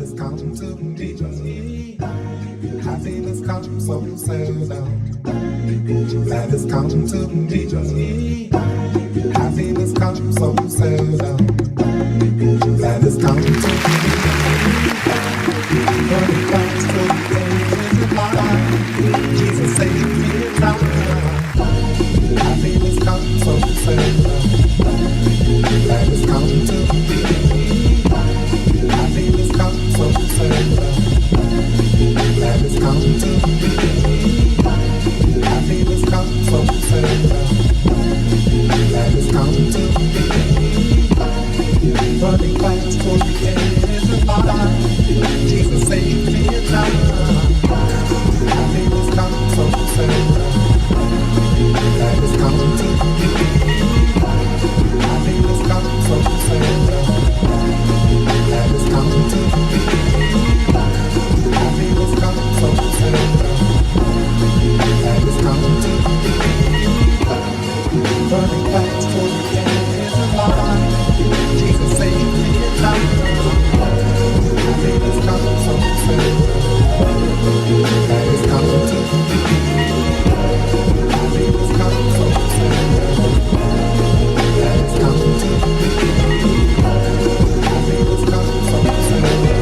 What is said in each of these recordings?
has come to me. Happiness comes so seldom. That has come to me. Happiness comes so seldom. That has come to me. But it comes to me. Jesus saved me now. Happiness comes so seldom. That has come to me. Happiness comes so seldom. That has come to me. Happiness comes so seldom. That has come to me. Running fast for the edge of my life. Jesus saved me now. Happiness comes so seldom. That has come to me. Happiness comes so seldom. That has come to me. Happiness comes so seldom. That has come to me. Running fast for the edge of my life. Jesus saved me now. Happiness comes so seldom. That has come to me. Happiness comes so seldom. That has come to me. Happiness comes so seldom.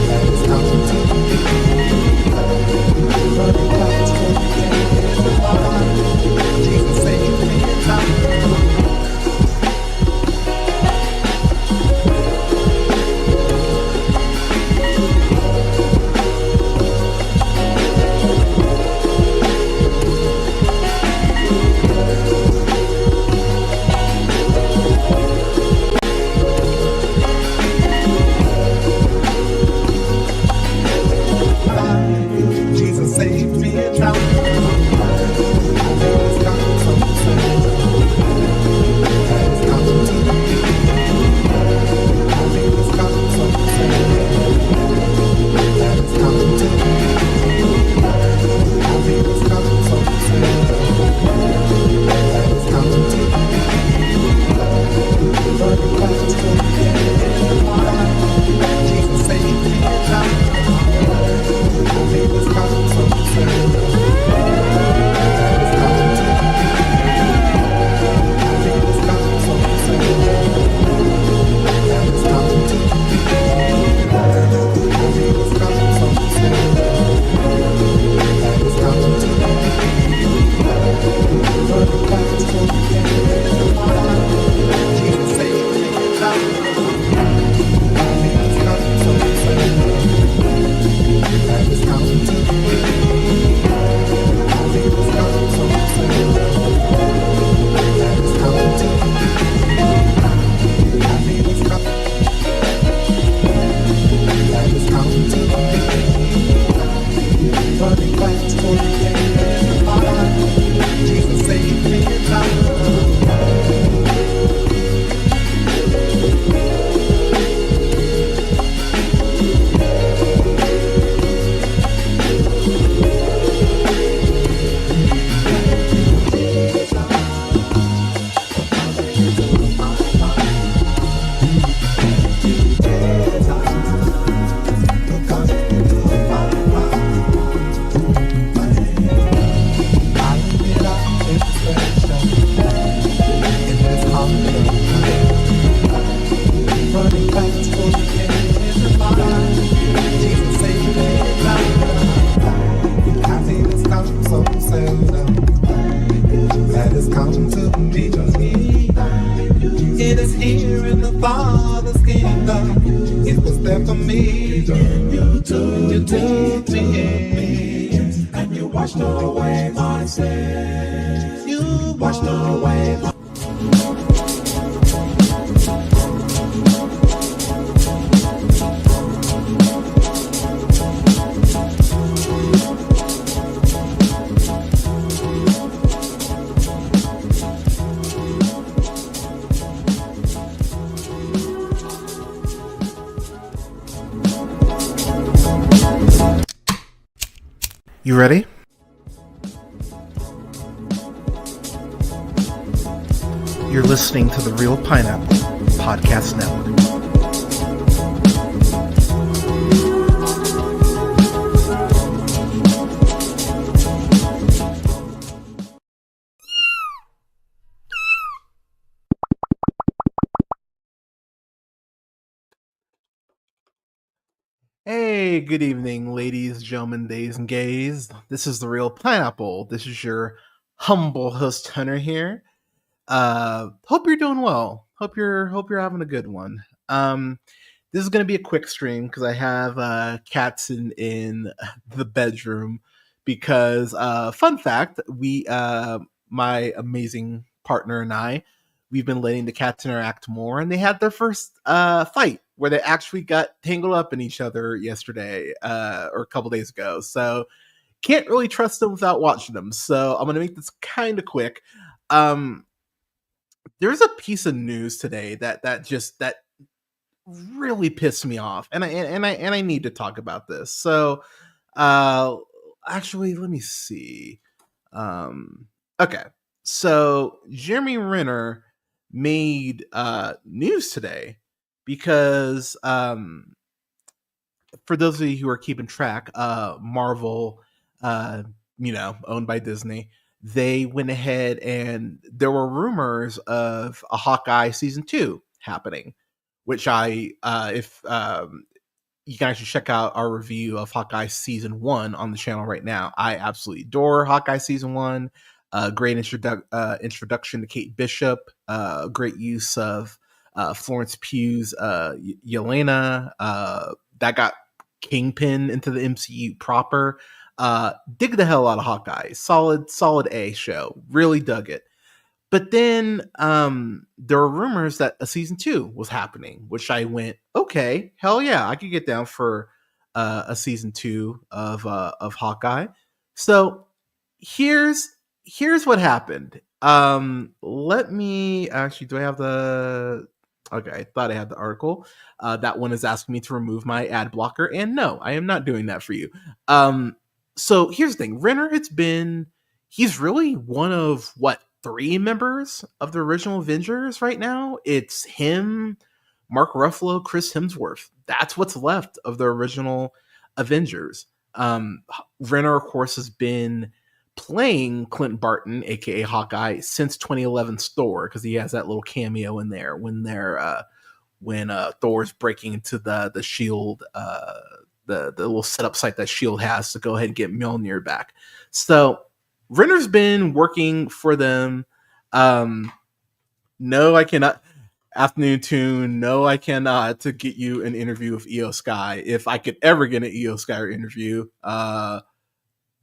That has come to me. Running fast for the edge of my life. Jesus saved me now. Jesus saved me now. Happiness comes so seldom. That has come to me. Happiness comes so seldom. That has come to me. Happiness comes so seldom. That has come to me. Running fast for the edge of my life. Jesus saved me now. Happiness comes so seldom. That has come to me. Happiness comes so seldom. That has come to me. Happiness comes so seldom. That has come to me. Running fast for the edge of my life. Jesus saved me now. Happiness comes so seldom. That has come to me. Happiness comes so seldom. That has come to me. Happiness comes. That has come to me. Running fast for the edge of my life. Jesus saved me now. Running fast for the edge of my life. Jesus saved me now. Happiness comes so seldom. That has come to me. It is here in the Father's kingdom. It was there for me. You took me in, and you washed away my sins. You washed away my. You ready? You're listening to the Real Pineapple Podcast Network. Hey, good evening, ladies, gentlemen, days, and gays. This is the real pineapple. This is your humble host Hunter here. Hope you're doing well. Hope you're having a good one. This is gonna be a quick stream because I have cats in the bedroom. Because fun fact, we my amazing partner and I, we've been letting the cats interact more, and they had their first fight where they actually got tangled up in each other yesterday or a couple days ago. So can't really trust them without watching them. So I'm gonna make this kind of quick. Um, there's a piece of news today that really pissed me off, and I need to talk about this. So, uh, actually, let me see. Okay, so Jeremy Renner made news today because for those of you who are keeping track, Marvel, uh, owned by Disney, they went ahead and there were rumors of a Hawkeye season 2 happening, which if you can actually check out our review of Hawkeye season 1 on the channel right now. I absolutely adore Hawkeye season 1. Great introduction to Kate Bishop. Great use of Florence Pugh's Yelena. That got Kingpin into the MCU proper. Dig the hell out of Hawkeye. Solid A show. Really dug it. But then there were rumors that a season 2 was happening, which I went, okay, hell yeah, I could get down for a season 2 of Hawkeye. So here's what happened. Let me actually, do I have the? Okay, I thought I had the article. That one is asking me to remove my ad blocker, and no, I am not doing that for you. So here's the thing: Renner, he's really one of what, 3 members of the original Avengers right now. It's him, Mark Ruffalo, Chris Hemsworth. That's what's left of the original Avengers. Renner, of course, has been playing Clint Barton, aka Hawkeye, since 2011's Thor, because he has that little cameo in there when Thor's breaking into the shield, the little setup site that Shield has to go ahead and get Mjolnir back. So Renner's been working for them. No, I cannot. Afternoon Tune, no, I cannot to get you an interview with Io Sky. If I could ever get an Io Sky interview,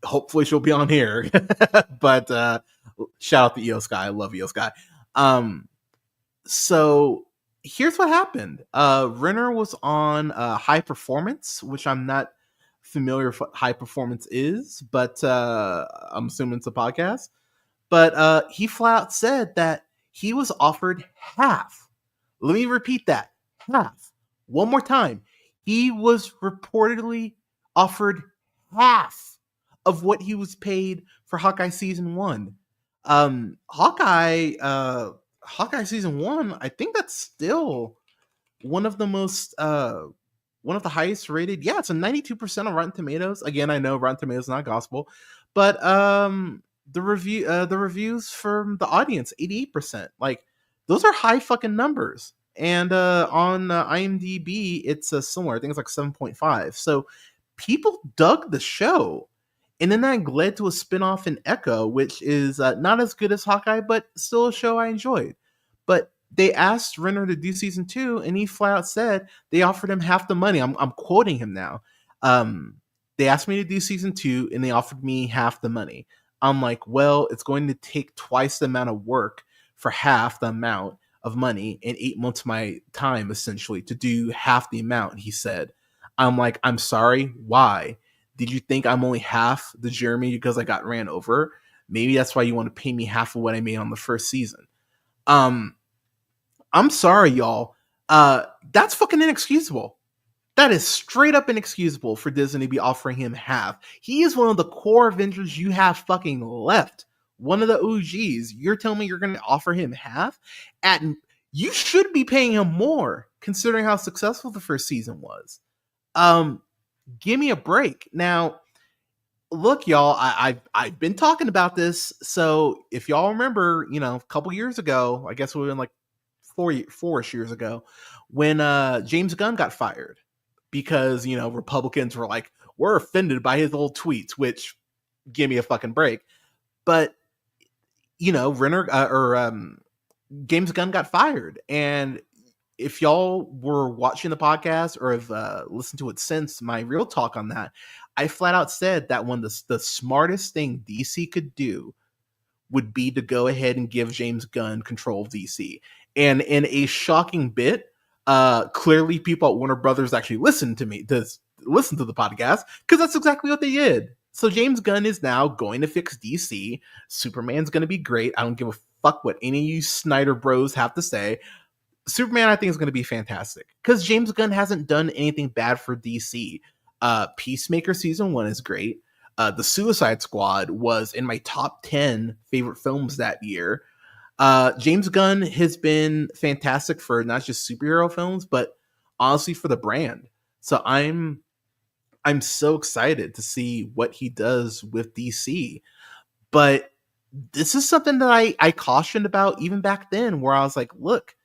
hopefully she'll be on here. But shout out to Io Sky. I love Io Sky. So here's what happened. Renner was on High Performance, which I'm not familiar with what High Performance is, but I'm assuming it's a podcast. But he flat out said that he was offered half. Let me repeat that. Half. One more time. He was reportedly offered half of what he was paid for Hawkeye season 1. Hawkeye season 1, I think that's still one of the most one of the highest rated. Yeah, it's a 92% on Rotten Tomatoes. Again, I know Rotten Tomatoes is not gospel, but the reviews from the audience, 88%. Like, those are high fucking numbers. And on IMDb, it's similar. I think it's like 7.5. So people dug the show. And then that led to a spinoff in Echo, which is not as good as Hawkeye, but still a show I enjoyed. But they asked Renner to do season 2, and he flat out said they offered him half the money. I'm quoting him now. They asked me to do season 2, and they offered me half the money. I'm like, well, it's going to take twice the amount of work for half the amount of money and 8 months of my time, essentially, to do half the amount, he said. I'm like, I'm sorry, why? Did you think I'm only half the Jeremy because I got ran over? Maybe that's why you want to pay me half of what I made on the first season. I'm sorry, y'all. That's fucking inexcusable. That is straight up inexcusable for Disney to be offering him half. He is one of the core Avengers you have fucking left. One of the OGs. You're telling me you're going to offer him half? You should be paying him more, considering how successful the first season was. Give me a break. Now, look, y'all, I've been talking about this. So if y'all remember, a couple years ago, I guess it would have been like four-ish years ago, when James Gunn got fired. because, Republicans were like, we're offended by his old tweets, which give me a fucking break. But, Renner or James Gunn got fired. And if y'all were watching the podcast or have listened to it since my real talk on that, I flat out said that one of the smartest thing DC could do would be to go ahead and give James Gunn control of DC. And in a shocking bit, clearly people at Warner Brothers actually listened to listen to the podcast, because that's exactly what they did. So James Gunn is now going to fix DC. Superman's going to be great. I don't give a fuck what any of you Snyder bros have to say. Superman, I think, is going to be fantastic because James Gunn hasn't done anything bad for DC. Peacemaker season 1 is great. The Suicide Squad was in my top 10 favorite films that year. James Gunn has been fantastic for not just superhero films, but honestly for the brand. So I'm so excited to see what he does with DC. But this is something that I cautioned about even back then, where I was like, look,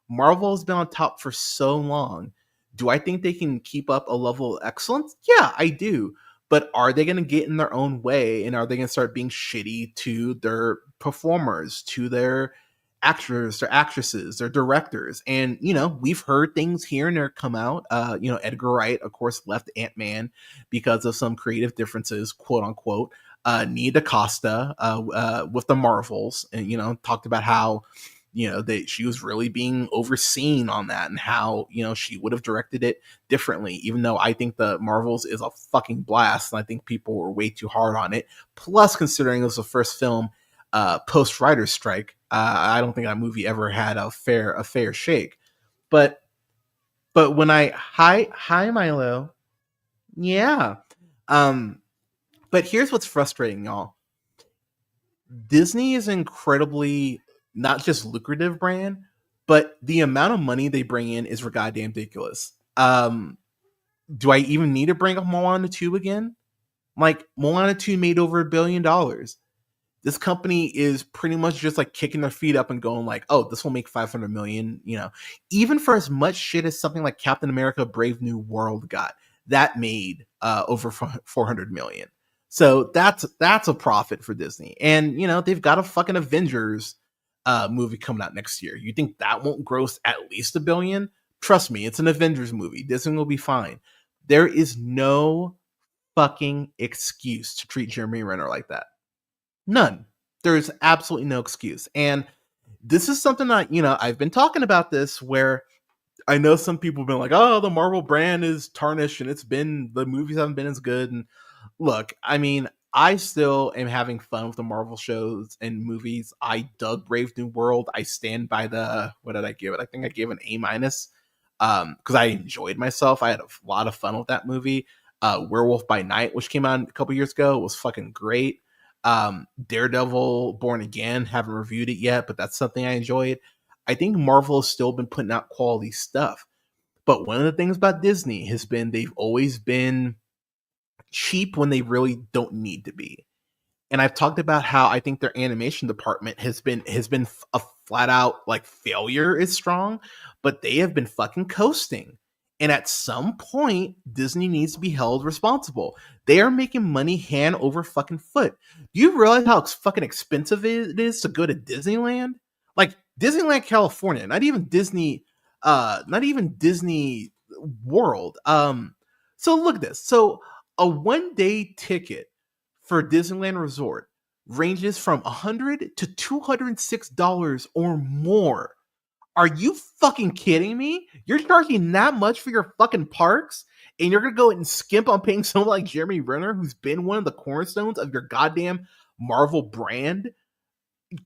Marvel has been on top for so long. Do I think they can keep up a level of excellence? Yeah, I do. But are they going to get in their own way, and are they going to start being shitty to their performers, to their actors, their actresses, their directors? And, we've heard things here and there come out. Edgar Wright, of course, left Ant-Man because of some creative differences, quote unquote. Nia DaCosta with the Marvels, and, talked about how that she was really being overseen on that, and how she would have directed it differently, even though I think the Marvels is a fucking blast, and I think people were way too hard on it. Plus, considering it was the first film post writer's strike, I don't think that movie ever had a fair shake. But when hi Milo, yeah. But here's what's frustrating, y'all. Disney is incredibly not just lucrative brand, but the amount of money they bring in is goddamn ridiculous. Do I even need to bring up Moana 2 again? Like, Moana 2 made over $1 billion. This company is pretty much just like kicking their feet up and going like, oh, this will make 500 million, even for as much shit as something like Captain America Brave New World got, that made over 400 million. So that's a profit for Disney. And they've got a fucking Avengers movie coming out next year. You think that won't gross at least $1 billion? Trust me, it's an Avengers movie. Disney will be fine. There is no fucking excuse to treat Jeremy Renner like that. None. There's absolutely no excuse. And this is something that, I've been talking about this, where I know some people have been like, oh, the Marvel brand is tarnished and the movies haven't been as good. And look, I mean, I still am having fun with the Marvel shows and movies. I dug Brave New World. I stand by what did I give it? I think I gave an A-, because I enjoyed myself. I had a lot of fun with that movie. Werewolf by Night, which came out a couple years ago, was fucking great. Daredevil Born Again, haven't reviewed it yet, but that's something I enjoyed. I think Marvel has still been putting out quality stuff. But one of the things about Disney has been they've always been cheap when they really don't need to be. And I've talked about how I think their animation department has been a flat out like failure is strong, but they have been fucking coasting. And at some point, Disney needs to be held responsible. They are making money hand over fucking foot. Do you realize how fucking expensive it is to go to Disneyland? Like Disneyland California, not even Disney World. So look at this. So a 1-day ticket for Disneyland Resort ranges from $100 to $206 or more. Are you fucking kidding me? You're charging that much for your fucking parks, and you're gonna go and skimp on paying someone like Jeremy Renner, who's been one of the cornerstones of your goddamn Marvel brand?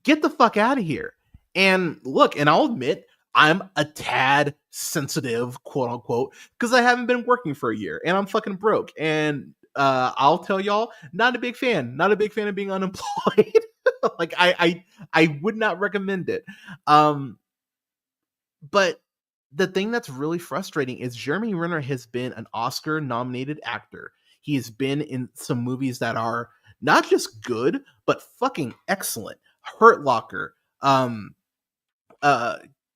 Get the fuck out of here. And look, and I'll admit, I'm a tad sensitive, quote unquote, because I haven't been working for a year and I'm fucking broke. And I'll tell y'all, not a big fan of being unemployed. Like I would not recommend it. But the thing that's really frustrating is Jeremy Renner has been an Oscar nominated actor. He has been in some movies that are not just good, but fucking excellent. Hurt Locker,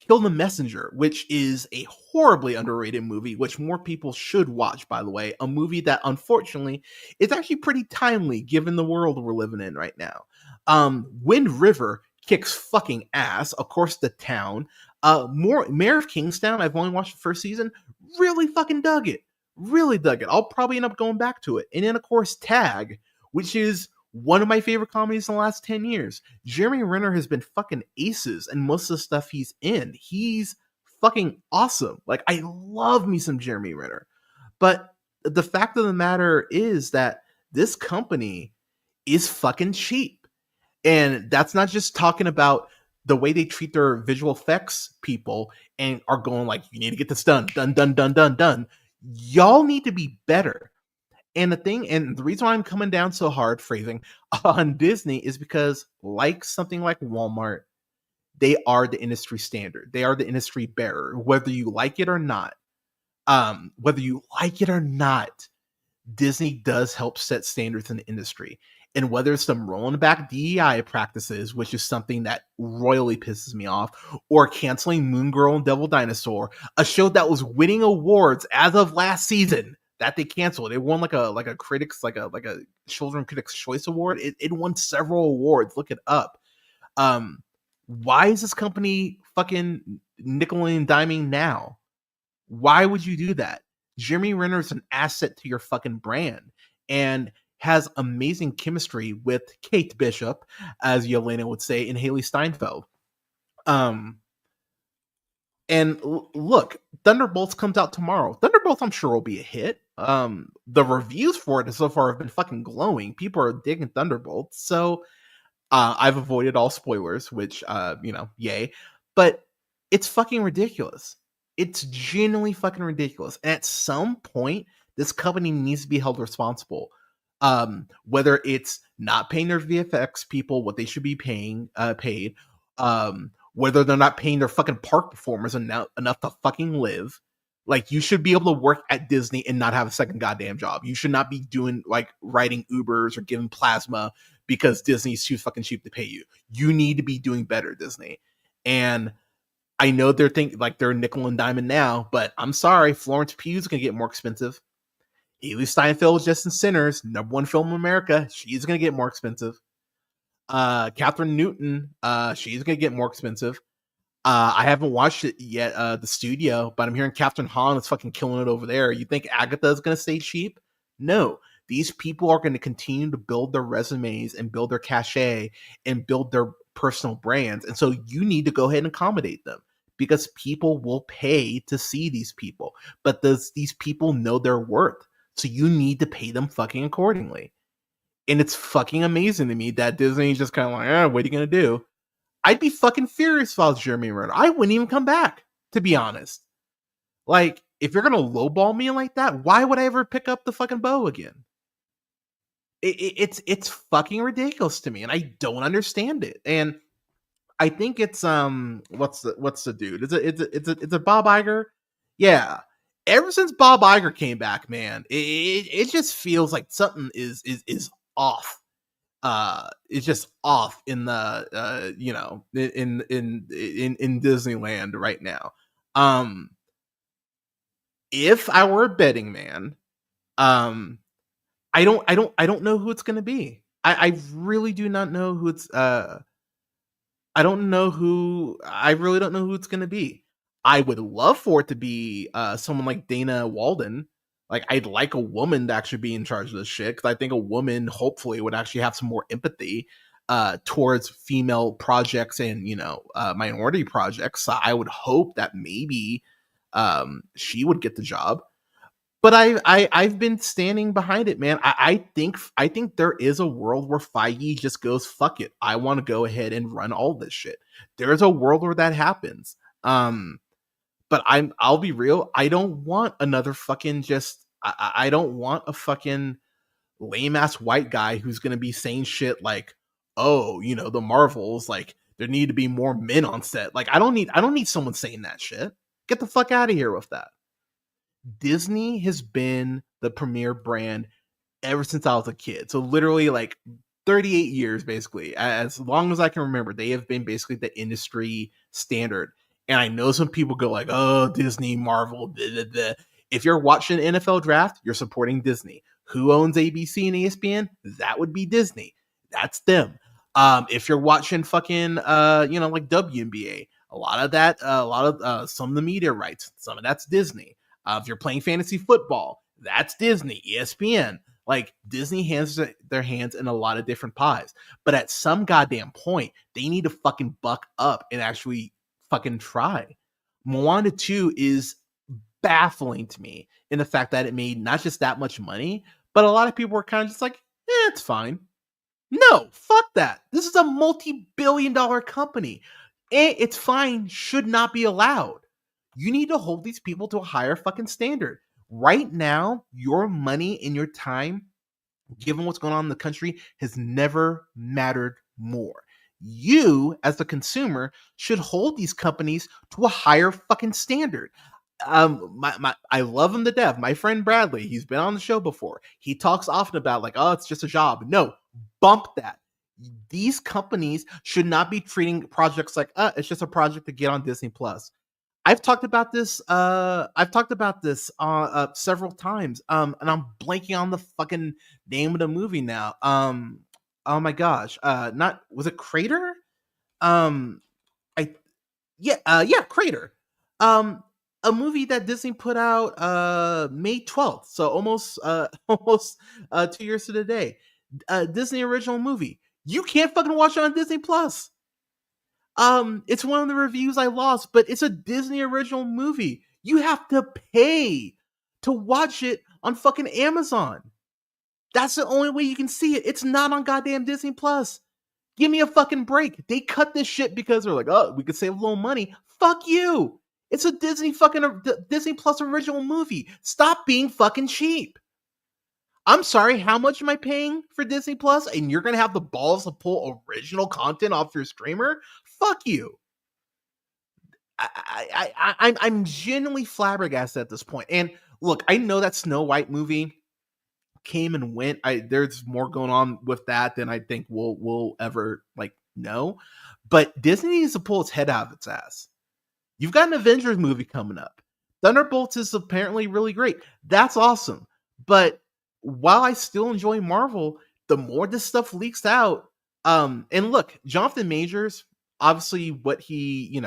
Kill the Messenger, which is a horribly underrated movie, which more people should watch, by the way. A movie that, unfortunately, is actually pretty timely given the world we're living in right now. Wind River kicks fucking ass. Of course, The Town. Mayor of Kingstown, I've only watched the first season, really fucking dug it. Really dug it. I'll probably end up going back to it. And then, of course, Tag, which is one of my favorite comedies in the last 10 years. Jeremy Renner has been fucking aces and most of the stuff he's in. He's fucking awesome. Like, I love me some Jeremy Renner. But the fact of the matter is that this company is fucking cheap. And that's not just talking about the way they treat their visual effects people and are going like, you need to get this done, done. Y'all need to be better. And the reason why I'm coming down so hard, phrasing, on Disney is because, like something like Walmart, they are the industry standard. They are the industry bearer, whether you like it or not. Whether you like it or not, Disney does help set standards in the industry. And whether it's them rolling back DEI practices, which is something that royally pisses me off, or canceling Moon Girl and Devil Dinosaur, a show that was winning awards as of last season that they canceled. It won like a critics like a Children Critics Choice Award. It won several awards. Look it up. Why is this company fucking nickel and diming now? Why would you do that? Jeremy Renner is an asset to your fucking brand and has amazing chemistry with Kate Bishop, as Yelena would say, and Haley Steinfeld. Look, Thunderbolts comes out tomorrow. Thunderbolts, I'm sure, will be a hit. The reviews for it so far have been fucking glowing. People are digging Thunderbolts. So I've avoided all spoilers, which, yay. But it's fucking ridiculous. It's genuinely fucking ridiculous. And at some point, this company needs to be held responsible. Whether it's not paying their VFX people what they should be paid, whether they're not paying their fucking park performers enough to fucking live. Like, you should be able to work at Disney and not have a second goddamn job. You should not be doing, like, writing Ubers or giving plasma because Disney's too fucking cheap to pay you. You need to be doing better, Disney. And I know they're thinking, like, they're nickel and diamond now, but I'm sorry, Florence Pugh's going to get more expensive. Haley Steinfeld, Just in Sinners, #1 film in America, she's going to get more expensive. Catherine Newton, she's going to get more expensive. I haven't watched it yet, The Studio, but I'm hearing Catherine Hahn is fucking killing it over there. You think Agatha is going to stay cheap? No. These people are going to continue to build their resumes and build their cachet and build their personal brands. And so you need to go ahead and accommodate them because people will pay to see these people. But these people know their worth. So you need to pay them fucking accordingly. And it's fucking amazing to me that Disney is just kind of like, what are you going to do? I'd be fucking furious if I was Jeremy Renner. I wouldn't even come back, to be honest. Like, if you're going to lowball me like that, why would I ever pick up the fucking bow again? It's fucking ridiculous to me, and I don't understand it. And I think it's what's the dude? It's a Bob Iger? Yeah. Ever since Bob Iger came back, man, it just feels like something is off. It's just off in the in Disneyland right now. If I were a betting man, I don't know who it's gonna be. I really do not know who it's I really don't know who it's gonna be. I would love for it to be someone like Dana Walden. Like, I'd like a woman to actually be in charge of this shit, because I think a woman hopefully would actually have some more empathy towards female projects and, minority projects. So I would hope that maybe she would get the job. But I've been standing behind it, man. I think there is a world where Feige just goes, fuck it, I want to go ahead and run all this shit. There's a world where that happens. But I'll be real, I don't want another fucking I don't want a fucking lame ass white guy who's gonna be saying shit like, oh, the Marvels, like, there need to be more men on set. Like, I don't need someone saying that shit. Get the fuck out of here with that. Disney has been the premier brand ever since I was a kid. So literally, like, 38 years, basically. As long as I can remember, they have been basically the industry standard. And I know some people go like, "Oh, Disney, Marvel, blah, blah, blah." If you're watching an NFL draft, you're supporting Disney. Who owns ABC and ESPN? That would be Disney. That's them. If you're watching fucking like WNBA, a lot of that, a lot of some of the media rights, some of that's Disney. If you're playing fantasy football, that's Disney, ESPN. Like Disney has their hands in a lot of different pies. But at some goddamn point, they need to fucking buck up and actually fucking try. Moana 2 is baffling to me in the fact that it made not just that much money, but a lot of people were kind of just like, it's fine. No, fuck that. This is a multi-billion dollar company. It's fine, should not be allowed. You need to hold these people to a higher fucking standard. Right now, your money and your time, given what's going on in the country, has never mattered more. You, as the consumer, should hold these companies to a higher fucking standard. I love him to death. My friend Bradley, he's been on the show before. He talks often about like, oh, it's just a job. No, bump that. These companies should not be treating projects like, it's just a project to get on Disney Plus. I've talked about this. Several times. And I'm blanking on the fucking name of the movie now. Oh my gosh. Not was it Crater? I yeah, Crater. A movie that Disney put out May 12th, so almost almost 2 years to the day. Disney original movie. You can't fucking watch it on Disney Plus. It's one of the reviews I lost, but it's a Disney original movie. You have to pay to watch it on fucking Amazon. That's the only way you can see it. It's not on goddamn Disney Plus. Give me a fucking break. They cut this shit because they're like, oh, we could save a little money. Fuck you. It's a Disney Plus original movie. Stop being fucking cheap. I'm sorry, how much am I paying for Disney Plus? And you're gonna have the balls to pull original content off your streamer? Fuck you. I'm genuinely flabbergasted at this point. And look, I know that Snow White movie came and went. There's more going on with that than I think we'll ever like know. But Disney needs to pull its head out of its ass. You've got an Avengers movie coming up. Thunderbolts is apparently really great. That's awesome. But while I still enjoy Marvel, the more this stuff leaks out, and look, Jonathan Majors, obviously what he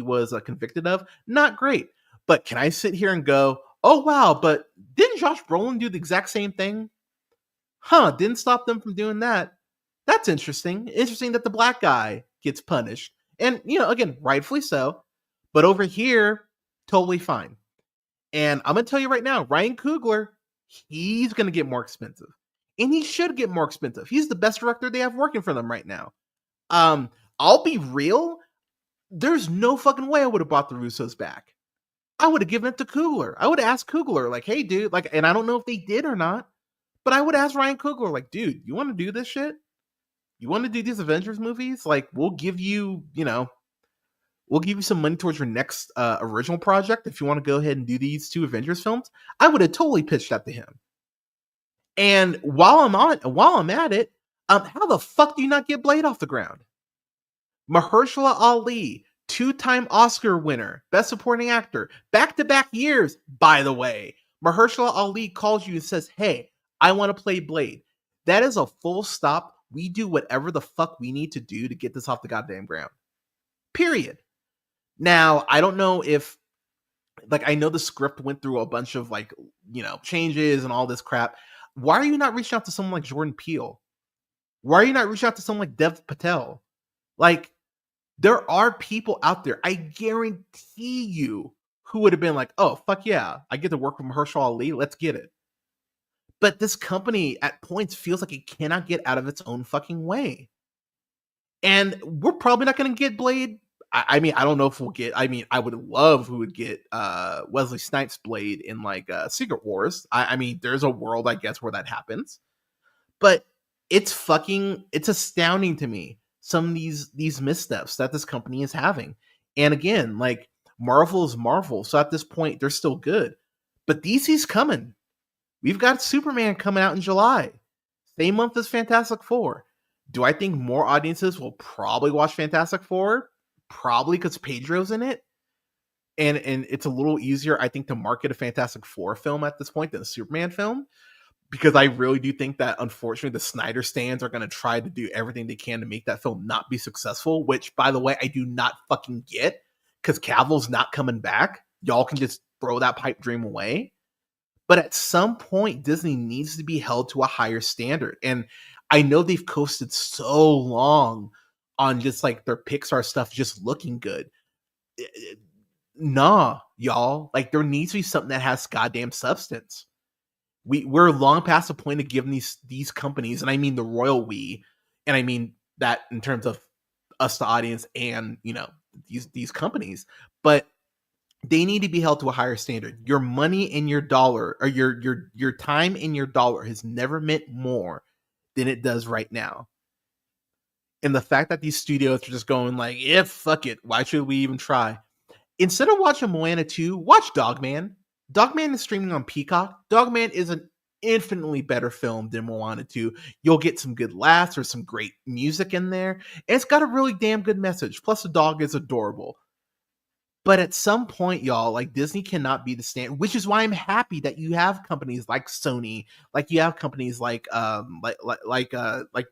was convicted of, not great. But can I sit here and go, oh wow, but didn't Josh Brolin do the exact same thing? Didn't stop them from doing that. That's interesting. Interesting that the black guy gets punished. And, again, rightfully so. But over here, totally fine. And I'm going to tell you right now, Ryan Coogler, he's going to get more expensive. And he should get more expensive. He's the best director they have working for them right now. I'll be real. There's no fucking way I would have brought the Russos back. I would have given it to Coogler. I would have asked Coogler, like, hey, dude, like, and I don't know if they did or not, but I would ask Ryan Coogler, like, dude, you want to do this shit? You want to do these Avengers movies? Like, we'll give you some money towards your next original project if you want to go ahead and do these 2 Avengers films. I would have totally pitched that to him. And while I'm at it, how the fuck do you not get Blade off the ground? Mahershala Ali, 2-time Oscar winner, Best Supporting Actor, back-to-back years, by the way. Mahershala Ali calls you and says, hey, I want to play Blade. That is a full stop. We do whatever the fuck we need to do to get this off the goddamn ground. Period. Now, I don't know if, like, I know the script went through a bunch of, like, changes and all this crap. Why are you not reaching out to someone like Jordan Peele? Why are you not reaching out to someone like Dev Patel? Like, there are people out there, I guarantee you, who would have been like, oh, fuck yeah, I get to work with Mahershala Ali, let's get it. But this company at points feels like it cannot get out of its own fucking way. And we're probably not going to get Blade. I mean, I don't know if we'll get, I would love who would get Wesley Snipes Blade in like Secret Wars. I mean, there's a world, I guess, where that happens. But it's astounding to me, some of these missteps that this company is having. And again, like, Marvel is Marvel. So at this point, they're still good. But DC's coming. We've got Superman coming out in July. Same month as Fantastic Four. Do I think more audiences will probably watch Fantastic Four? Probably because Pedro's in it. and it's a little easier, I think, to market a Fantastic Four film at this point than a Superman film, because I really do think that, unfortunately, the Snyder stands are going to try to do everything they can to make that film not be successful, which, by the way, I do not fucking get, because Cavill's not coming back. Y'all can just throw that pipe dream away. But at some point, Disney needs to be held to a higher standard. And I know they've coasted so long on just like their Pixar stuff just looking good. Nah, y'all. Like, there needs to be something that has goddamn substance. We're long past the point of giving these companies, and I mean the royal we, and I mean that in terms of us, the audience, and these companies, but they need to be held to a higher standard. Your money and your dollar, or your time and your dollar, has never meant more than it does right now. And the fact that these studios are just going like, "Yeah, fuck it. Why should we even try?" Instead of watching Moana 2, watch Dogman. Dogman is streaming on Peacock. Dogman is an infinitely better film than Moana 2. You'll get some good laughs or some great music in there. And it's got a really damn good message. Plus, the dog is adorable. But at some point, y'all, like, Disney cannot be the standard, which is why I'm happy that you have companies like Sony, like you have companies like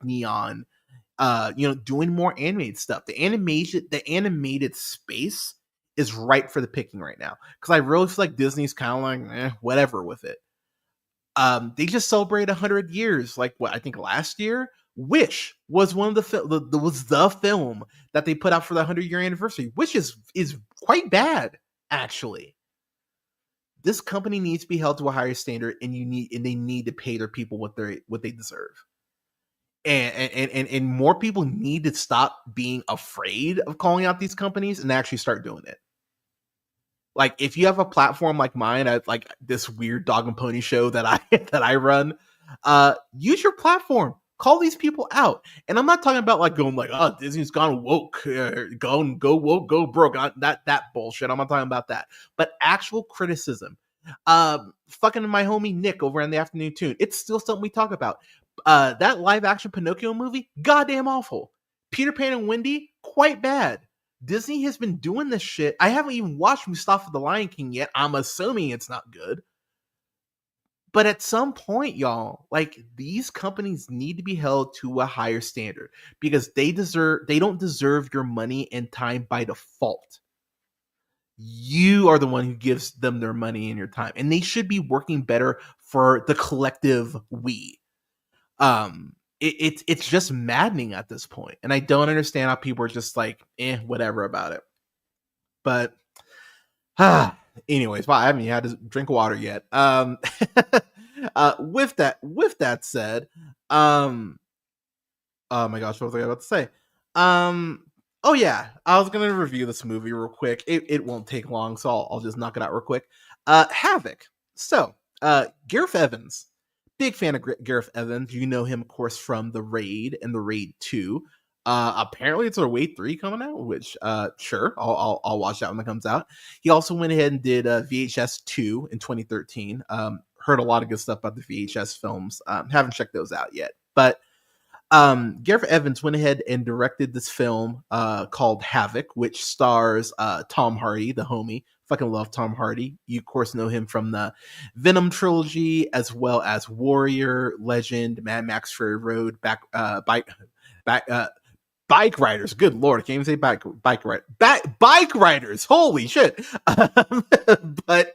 Neon, doing more animated stuff. The animated space is ripe for the picking right now, because I really feel like Disney's kind of like whatever with it. They just celebrated 100 years, like what I think last year. Wish was one of the film that they put out for the 100-year anniversary, which is quite bad, actually. This company needs to be held to a higher standard, and they need to pay their people what they deserve. And more people need to stop being afraid of calling out these companies and actually start doing it. Like, if you have a platform like mine, like this weird dog and pony show that I run, use your platform. Call these people out. And I'm not talking about like going like, oh, Disney's gone woke, go woke, go broke. That bullshit. I'm not talking about that. But actual criticism. Fucking my homie Nick over on the Afternoon Tune. It's still something we talk about. That live action Pinocchio movie, goddamn awful. Peter Pan and Wendy, quite bad. Disney has been doing this shit. I haven't even watched Mustafa the Lion King yet. I'm assuming it's not good. But at some point, y'all, like, these companies need to be held to a higher standard, because they don't deserve your money and time by default. You are the one who gives them their money and your time, and they should be working better for the collective we. It's just maddening at this point, and I don't understand how people are just like, whatever about it. But anyways, wow, I haven't even had to drink water yet. With that said, oh my gosh, what was I about to say? Oh yeah, I was gonna review this movie real quick. It won't take long, so I'll just knock it out real quick. Havoc. So, Gareth Evans. Big fan of Gareth Evans. You know him, of course, from The Raid and The Raid 2. Apparently it's a Raid 3 coming out, which sure, I'll watch that when it comes out. He also went ahead and did VHS 2 in 2013. Heard a lot of good stuff about the VHS films. Haven't checked those out yet. But Gareth Evans went ahead and directed this film called Havoc, which stars Tom Hardy, the homie. Fucking love Tom Hardy. You, of course, know him from the Venom trilogy, as well as Warrior, Legend, Mad Max Fury Road, Bike Riders. Good lord, I can't even say bike riders. Holy shit! But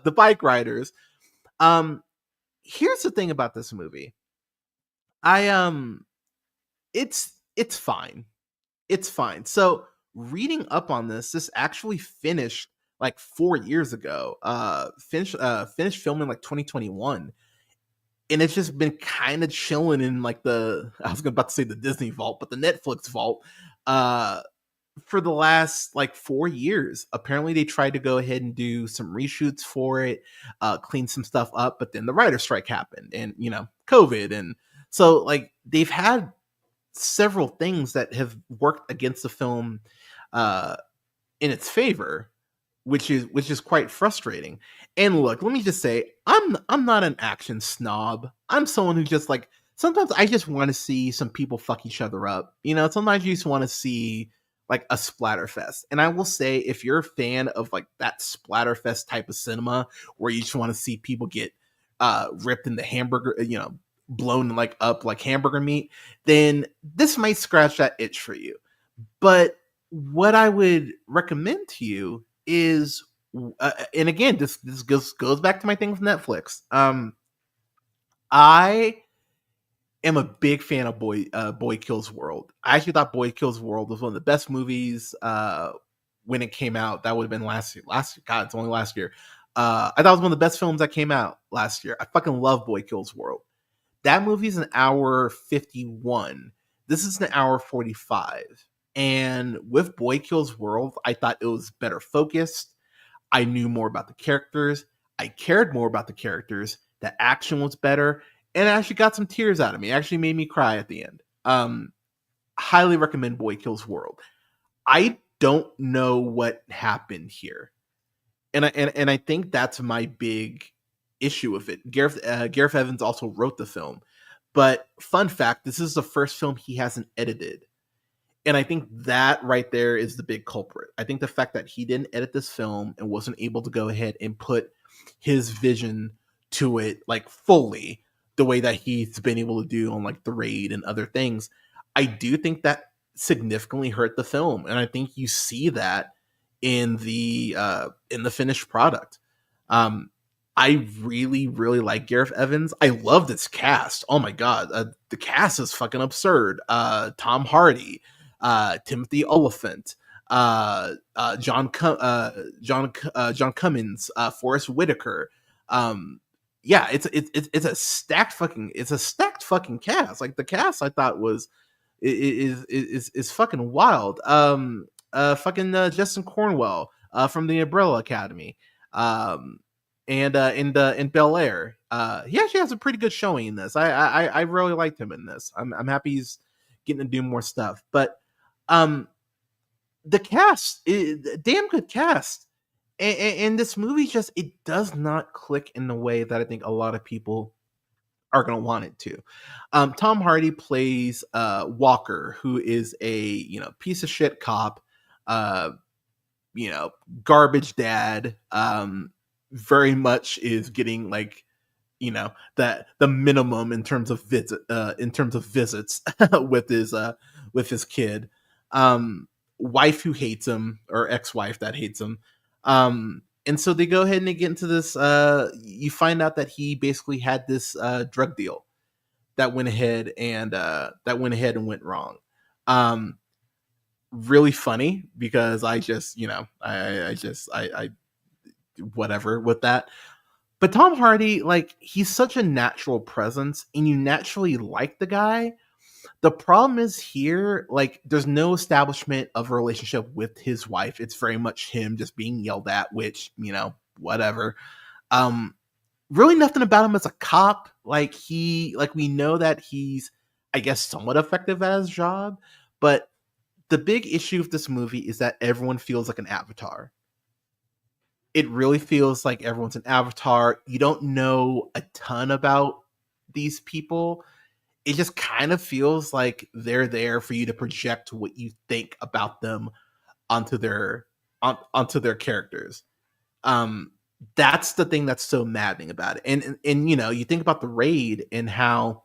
the Bike Riders. Here's the thing about this movie. It's fine. It's fine. So, reading up on this actually finished like 4 years ago. Finished filming like 2021. And it's just been kind of chilling in like I was about to say the Disney vault, but the Netflix vault, for the last like 4 years. Apparently they tried to go ahead and do some reshoots for it, clean some stuff up, but then the writer's strike happened, and COVID, and so like they've had several things that have worked against the film in its favor, which is quite frustrating. And look, let me just say, I'm not an action snob. I'm someone who just like, sometimes I just want to see some people fuck each other up. Sometimes you just want to see like a splatterfest. And I will say, if you're a fan of like that splatterfest type of cinema where you just want to see people get ripped in the hamburger, blown like up like hamburger meat, then this might scratch that itch for you. But what I would recommend to you is, and again, this goes back to my thing with Netflix. I am a big fan of Boy Kills World. I actually thought Boy Kills World was one of the best movies when it came out. That would have been last year. God, it's only last year. I thought it was one of the best films that came out last year. I fucking love Boy Kills World. That movie's an hour 51. This is an hour 45. And with Boy Kills World, I thought it was better focused. I knew more about the characters. I cared more about the characters. The action was better. And it actually got some tears out of me. It actually made me cry at the end. Highly recommend Boy Kills World. I don't know what happened here. And I think that's my big issue with it. Gareth Evans also wrote the film. But fun fact, this is the first film he hasn't edited. And I think that right there is the big culprit. I think the fact that he didn't edit this film and wasn't able to go ahead and put his vision to it like fully the way that he's been able to do on like The Raid and other things, I do think that significantly hurt the film. And I think you see that in the finished product. I really, really like Gareth Evans. I love this cast. Oh my god, the cast is fucking absurd. Tom Hardy, Timothy Oliphant, John Cummins, Forrest Whitaker. Yeah, it's a stacked fucking cast. Like the cast, I thought is fucking wild. Fucking Justin Cornwell, from the Umbrella Academy. And in Bel Air, he actually has a pretty good showing in this. I really liked him in this. I'm happy he's getting to do more stuff. But the cast, damn good cast, and this movie just it does not click in the way that I think a lot of people are gonna want it to. Tom Hardy plays Walker, who is a piece of shit cop, garbage dad. Very much is getting like that the minimum in terms of visits with his kid. Wife who hates him, or ex-wife that hates him. And so they go ahead and they get into this. You find out that he basically had this drug deal that went ahead and went wrong. Really funny because I just I whatever with that. But Tom Hardy, like, he's such a natural presence, and you naturally like the guy. The problem is here, like, there's no establishment of a relationship with his wife. It's very much him just being yelled at, which, whatever. Really nothing about him as a cop. Like, we know that he's, I guess, somewhat effective at his job. But the big issue of this movie is that everyone feels like an avatar. It really feels like everyone's an avatar. You don't know a ton about these people. It just kind of feels like they're there for you to project what you think about them onto their characters. That's the thing that's so maddening about it. And you think about The Raid and how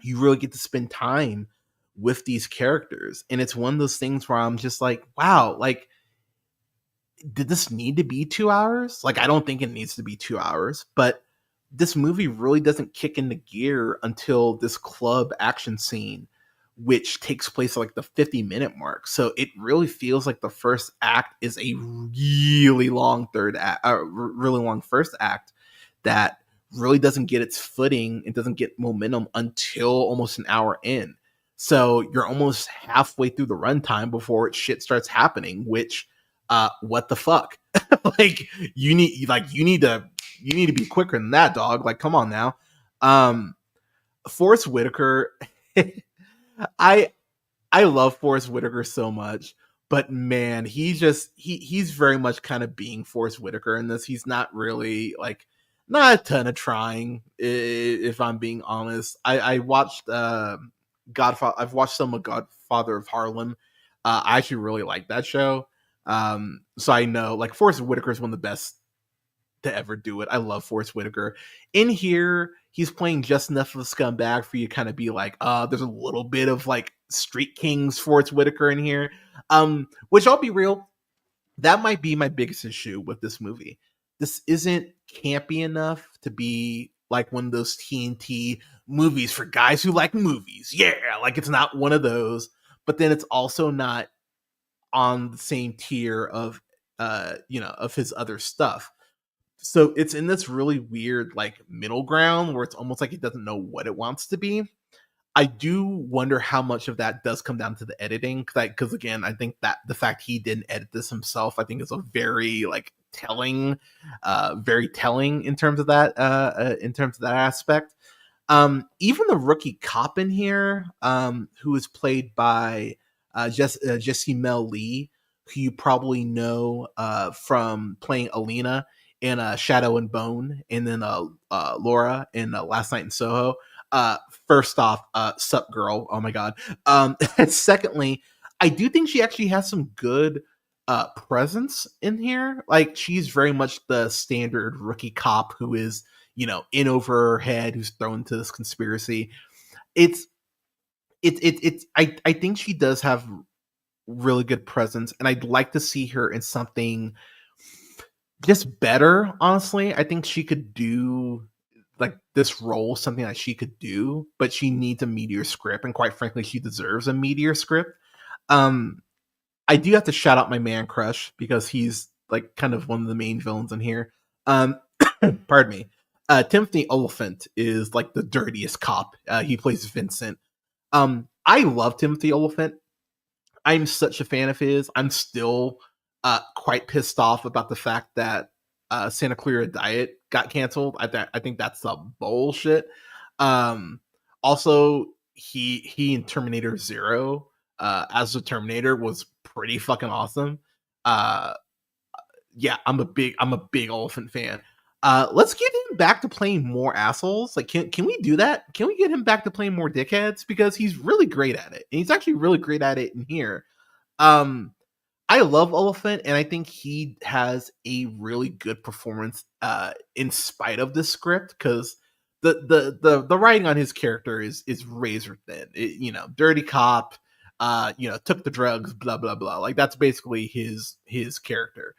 you really get to spend time with these characters. And it's one of those things where I'm just like, wow, like, did this need to be 2 hours? Like, I don't think it needs to be 2 hours, but this movie really doesn't kick into gear until this club action scene, which takes place at like the 50-minute mark. So it really feels like the first act is a really long really long first act that really doesn't get its footing. It doesn't get momentum until almost an hour in. So you're almost halfway through the runtime before shit starts happening, which what the fuck? Like, you need to be quicker than that, dog. Like, come on now. Forrest Whitaker, I love Forrest Whitaker so much, but man, he's very much kind of being Forrest Whitaker in this. He's not really like, not a ton of trying, if I'm being honest. I watched Godfather. I've watched some of Godfather of Harlem. I actually really like that show. So I know like Forrest Whitaker is one of the best to ever do it. I love Forrest Whitaker. In here, he's playing just enough of a scumbag for you to kind of be like, there's a little bit of like Street Kings Forrest Whitaker in here. Which I'll be real, that might be my biggest issue with this movie. This isn't campy enough to be like one of those TNT movies for guys who like movies. Yeah, like it's not one of those, but then it's also not on the same tier of of his other stuff. So it's in this really weird like middle ground where it's almost like it doesn't know what it wants to be. I do wonder how much of that does come down to the editing, because again, I think that the fact he didn't edit this himself, I think is a very like very telling in terms of that aspect. Even the rookie cop in here, who is played by Jesse Mel Lee, who you probably know from playing Alina in Shadow and Bone, and then Laura in Last Night in Soho. Uh, First off, sup girl, oh my god. And secondly, I do think she actually has some good presence in here. Like she's very much the standard rookie cop who is in over her head, who's thrown into this conspiracy. It's I think she does have really good presence, and I'd like to see her in something just better. Honestly, I think she could do like this role, something that she could do, but she needs a meteor script, and quite frankly, she deserves a meteor script. Um, I do have to shout out my man crush because he's like kind of one of the main villains in here. Um, pardon me. Timothy Oliphant is like the dirtiest cop. He plays Vincent. I love Timothy Oliphant. I'm such a fan of his. I'm still quite pissed off about the fact that Santa Clara Diet got canceled. I think that's some bullshit. Um, Also, he in Terminator Zero as the Terminator was pretty fucking awesome. Uh, yeah, I'm a big Elephant fan. Let's get him back to playing more assholes. Like, can we do that? Can we get him back to playing more dickheads? Because he's really great at it, and he's actually really great at it in here. Um, I love Elephant, and I think he has a really good performance in spite of the script, because the writing on his character is razor thin. Dirty cop, took the drugs, blah blah blah. Like that's basically his character,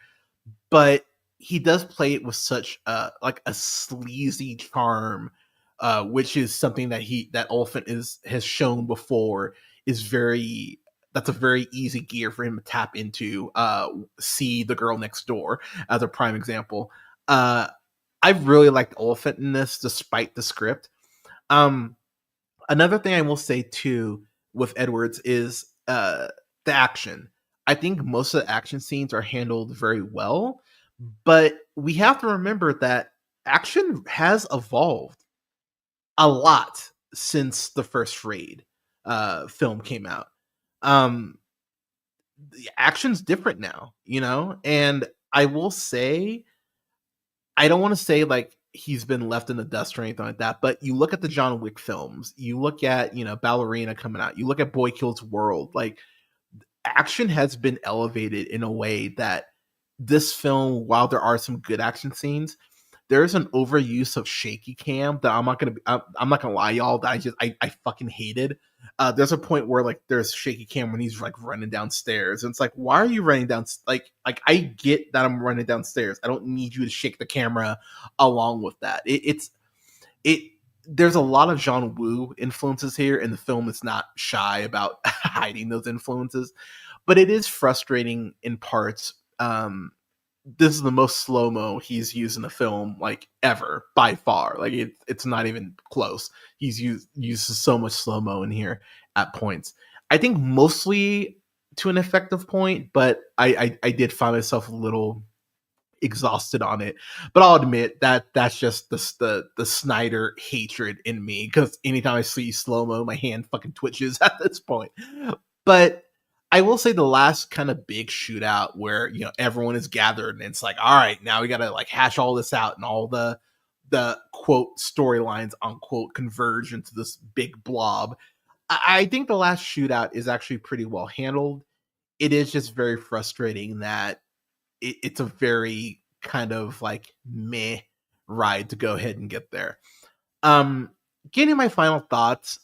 but he does play it with such like a sleazy charm, which is something that Elephant has shown before is very that's a very easy gear for him to tap into. See the girl next door as a prime example. I really liked Elephant in this, despite the script. Um, Another thing I will say too with Edwards is the action. I think most of the action scenes are handled very well, but we have to remember that action has evolved a lot since the first Raid film came out. Um, the action's different now, and I will say, I don't want to say like he's been left in the dust or anything like that, but you look at the John Wick films, you look at, Ballerina coming out, you look at Boy Kills World, like action has been elevated in a way that this film, while there are some good action scenes, there's an overuse of shaky cam that I'm not gonna lie, y'all, that I fucking hated. There's a point where like there's shaky cam when he's like running downstairs, and it's like, why are you running down? Like I get that I'm running downstairs. I don't need you to shake the camera along with that. It there's a lot of John Woo influences here, and the film is not shy about hiding those influences, but it is frustrating in parts. This is the most slow mo he's used in a film like ever by far. Like it's not even close. He's uses so much slow mo in here at points. I think mostly to an effective point, but I did find myself a little exhausted on it. But I'll admit that that's just the Snyder hatred in me, because anytime I see slow mo, my hand fucking twitches at this point. But I will say the last kind of big shootout where everyone is gathered and it's like, all right, now we gotta like hash all this out, and all the quote storylines unquote converge into this big blob. I think the last shootout is actually pretty well handled. it is just very frustrating that it's a very kind of like meh ride to go ahead and get there. Um, Getting my final thoughts.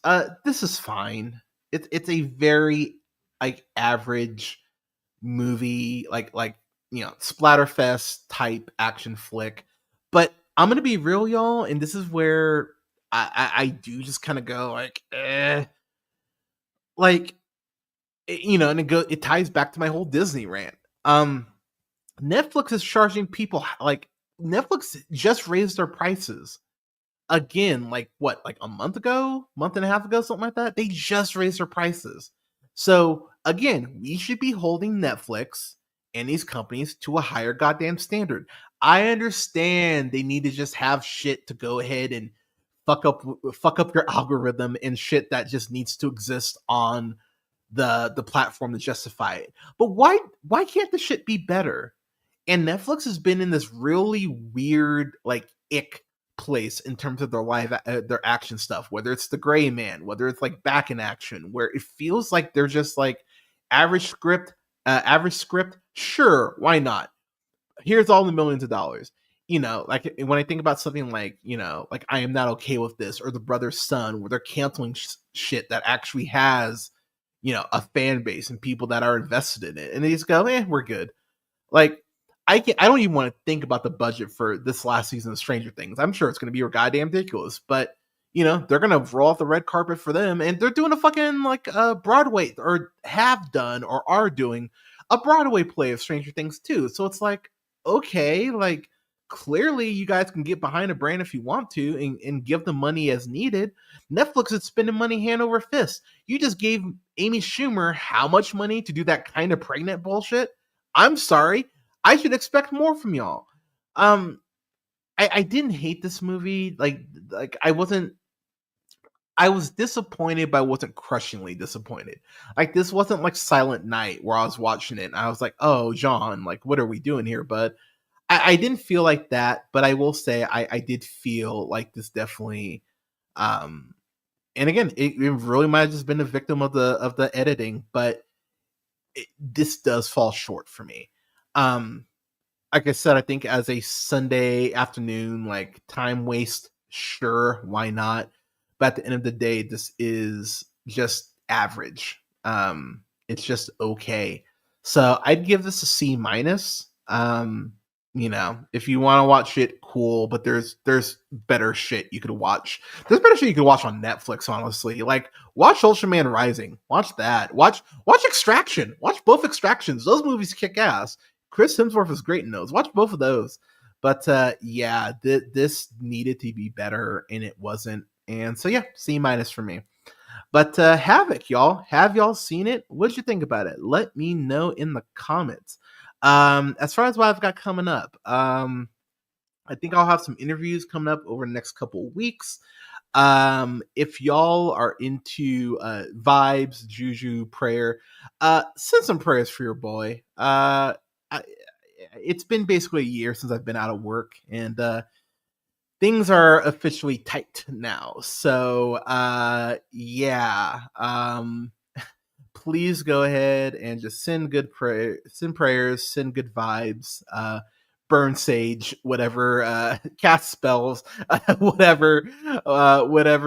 This is fine. It's a very like average movie, like splatterfest type action flick. But I'm gonna be real, y'all, and this is where I do just kind of go like, like and it ties back to my whole Disney rant. Um, Netflix is charging people like Netflix just raised their prices again, like what, like a month ago, month and a half ago, something like that. They just raised their prices. So again, we should be holding Netflix and these companies to a higher goddamn standard. I understand they need to just have shit to go ahead and fuck up your algorithm and shit that just needs to exist on the platform to justify it. But why can't the shit be better? And Netflix has been in this really weird like ick place in terms of their action stuff, whether it's the Gray Man, whether it's like Back in Action, where it feels like they're just like average script, sure, why not? Here's all the millions of dollars. Like when I think about something like, like I Am Not Okay with This or The Brother's Son, where they're canceling shit that actually has, a fan base and people that are invested in it, and they just go, we're good. Like, I don't even want to think about the budget for this last season of Stranger Things. I'm sure it's going to be goddamn ridiculous, but they're going to roll off the red carpet for them, and they're doing a fucking like Broadway, or have done or are doing a Broadway play of Stranger Things too. So it's like, okay, like clearly you guys can get behind a brand if you want to, and give them money as needed. Netflix is spending money hand over fist. You just gave Amy Schumer how much money to do that kind of pregnant bullshit? I'm sorry. I should expect more from y'all. I didn't hate this movie. Like I was disappointed, but I wasn't crushingly disappointed. Like this wasn't like Silent Night where I was watching it and I was like, oh John, like what are we doing here? But I didn't feel like that, but I will say I did feel like this definitely and again, it really might have just been a victim of the editing, but this does fall short for me. Um, like I said, I think as a Sunday afternoon, like time waste, sure, why not? But at the end of the day, this is just average. It's just okay. So I'd give this a C minus. If you want to watch it, cool. But there's better shit you could watch. There's better shit you could watch on Netflix, honestly. Like watch Ultraman Rising. Watch that. Watch Extraction. Watch both Extractions. Those movies kick ass. Chris Hemsworth is great in those. Watch both of those. But yeah, this needed to be better, and it wasn't. And so yeah, C minus for me. But Havoc, y'all, have y'all seen it? What'd you think about it? Let me know in the comments. As far as what I've got coming up, I think I'll have some interviews coming up over the next couple weeks. If y'all are into vibes, juju, prayer, send some prayers for your boy. It's been basically a year since I've been out of work, and things are officially tight now. So yeah. Please go ahead and just send send prayers, send good vibes, burn sage, whatever, cast spells, whatever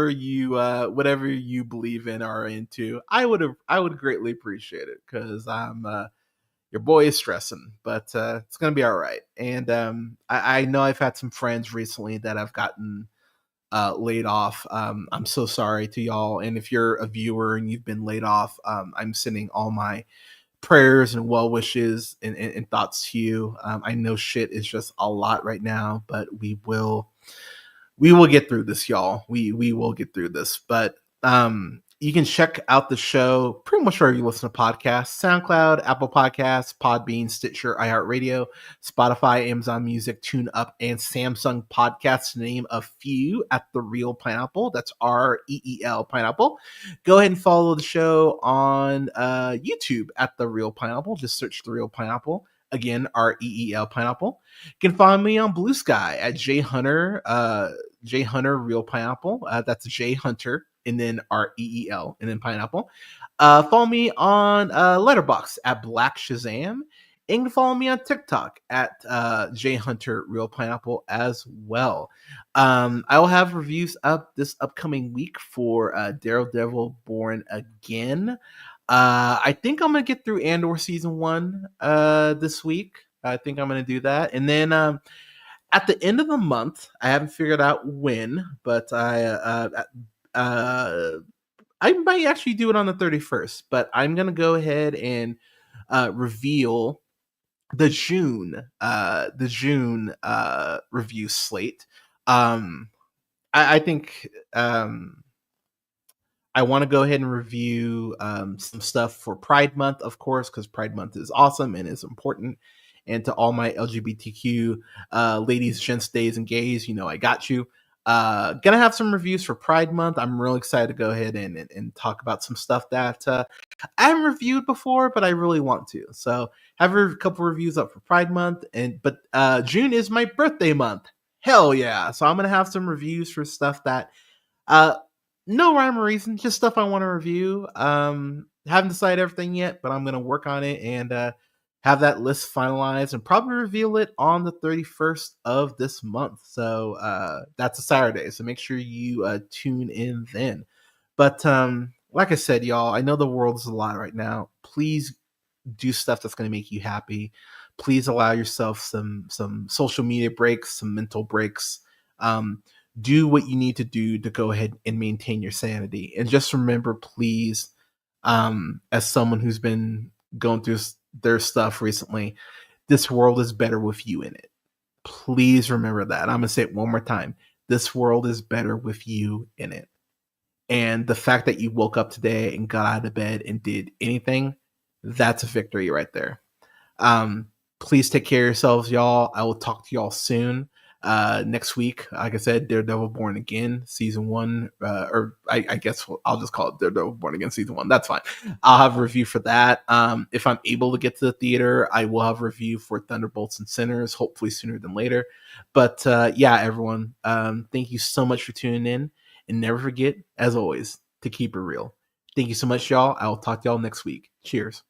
you believe in or are into. I would greatly appreciate it, because your boy is stressing, but it's gonna be all right. And I know I've had some friends recently that have gotten laid off. I'm so sorry to y'all. And if you're a viewer and you've been laid off, I'm sending all my prayers and well wishes and thoughts to you. I know shit is just a lot right now, but we will get through this, y'all. We will get through this. But you can check out the show pretty much wherever you listen to podcasts: SoundCloud, Apple Podcasts, Podbean, Stitcher, iHeartRadio, Spotify, Amazon Music, TuneUp, and Samsung Podcasts, to name a few, at The Real Pineapple. That's REEL Pineapple. Go ahead and follow the show on YouTube at The Real Pineapple. Just search The Real Pineapple. Again, REEL Pineapple. You can find me on Blue Sky at J Hunter Real Pineapple. That's J Hunter and then REEL, and then pineapple. Follow me on Letterboxd at Black Shazam. And you can follow me on TikTok at J Hunter Real Pineapple as well. I will have reviews up this upcoming week for Daredevil Born Again. I think I'm gonna get through Andor season 1 this week. I think I'm gonna do that, and then at the end of the month, I haven't figured out when, but I might actually do it on the 31st. But I'm gonna go ahead and reveal the June review slate. I think I want to go ahead and review some stuff for Pride Month, of course, because Pride Month is awesome and is important. And to all my LGBTQ ladies, gents, days, and gays, I got you. Gonna have some reviews for Pride Month. I'm really excited to go ahead and talk about some stuff that I haven't reviewed before, but I really want to. So have a couple reviews up for Pride Month, but June is my birthday month. Hell yeah! So I'm gonna have some reviews for stuff that uh, no rhyme or reason, just stuff I want to review. Haven't decided everything yet, but I'm gonna work on it and have that list finalized and probably reveal it on the 31st of this month. So that's a Saturday. So make sure you tune in then. But like I said, y'all, I know the world is a lot right now. Please do stuff that's going to make you happy. Please allow yourself some social media breaks, some mental breaks. Do what you need to do to go ahead and maintain your sanity. And just remember, please, as someone who's been going through their stuff recently, this world is better with you in it. Please remember that. I'm going to say it one more time. This world is better with you in it. And the fact that you woke up today and got out of bed and did anything, that's a victory right there. Please take care of yourselves, y'all. I will talk to y'all soon. Next week, like I said, Daredevil Born Again season 1, or I guess I'll just call it Daredevil Born Again season 1. That's fine. I'll have a review for that. If I'm able to get to the theater, I will have a review for Thunderbolts and Sinners, hopefully sooner than later. But yeah, everyone, thank you so much for tuning in, and never forget, as always, to keep it real. Thank you so much, y'all. I will talk to y'all next week. Cheers.